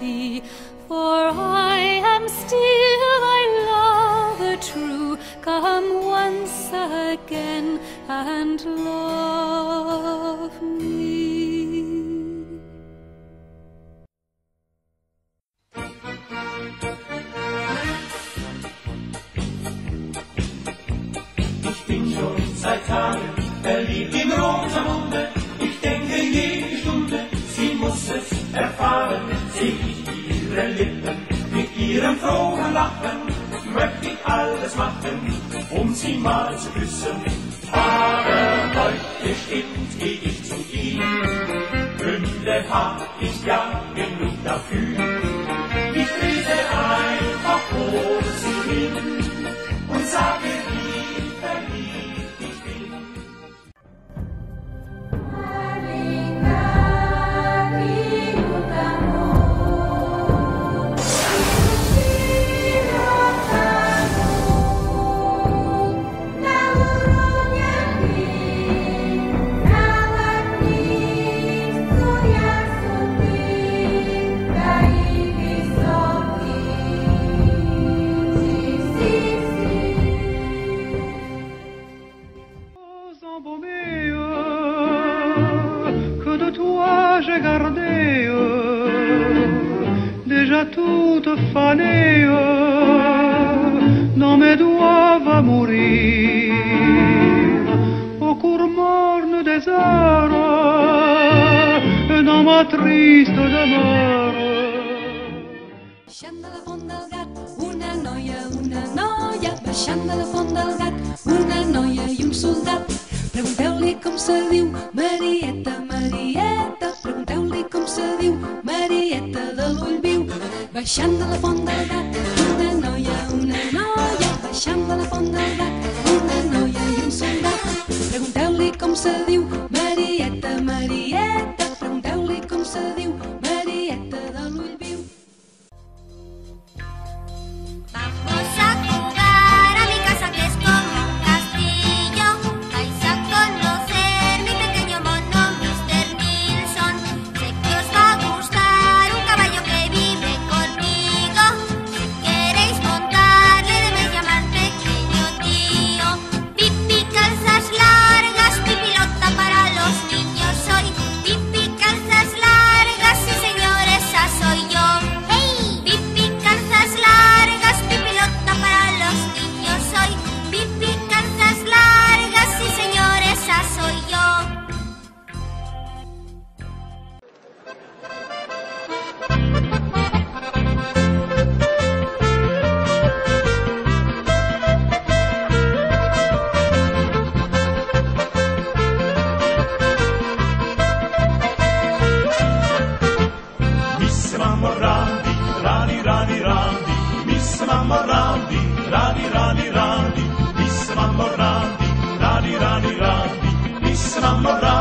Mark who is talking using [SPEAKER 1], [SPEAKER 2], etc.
[SPEAKER 1] thee, for I am still thy lover true. Come once again and love me.
[SPEAKER 2] Ich bin schon seit Tagen verliebt in Rosamunde. Ich denke jede Stunde, sie muss es erfahren. Seh ich ihre Lippen mit ihrem frohen Lachen, möchte ich alles machen, um sie mal zu küssen. Aber heute stimmt, geh ich zu ihr. Gründe hab ich ja genug dafür. Ich trete einfach vor sie hin und sage, wie verliebt ich bin.
[SPEAKER 3] J'ai gardé déjà toute fanée dans mes doigts va mourir au cours morne des heures dans ma triste demeure.
[SPEAKER 1] Baixant de la font del gat, una noia, baixant de la font del gat, una noia i un soldat. Pregunteu-li com se diu Marieta, Marieta, pregunteu-li com se diu Marieta de l'ull viu. Baixant de la font del gat, una noia, baixant de la font del gat, una noia i un soldat. Pregunteu-li com se diu Marieta, Marieta, pregunteu-li com se diu Marieta de l'ull viu.
[SPEAKER 4] Vamos a jugar a mi casa que es como un castillo. Vais a conocer mi pequeño mono Mr. Nilsson. Sé que os va a gustar un caballo que vive conmigo. Si queréis montarle debéis llamar pequeño tío. Pipi calzas largas, pipilota para los niños soy. Pipi calzas largas, sí señor, esa soy yo. ¡Hey! Pipi calzas largas, pipilota para los niños soy. Pipi calzas largas, sí señor, esa soy yo.
[SPEAKER 2] Miss Mamma Randy, Rani Rani Randy, Miss Mamma Randy, Rani Rani Randy, Miss Mamma Randy, Rani Rani Randy, Miss Mamma Randy.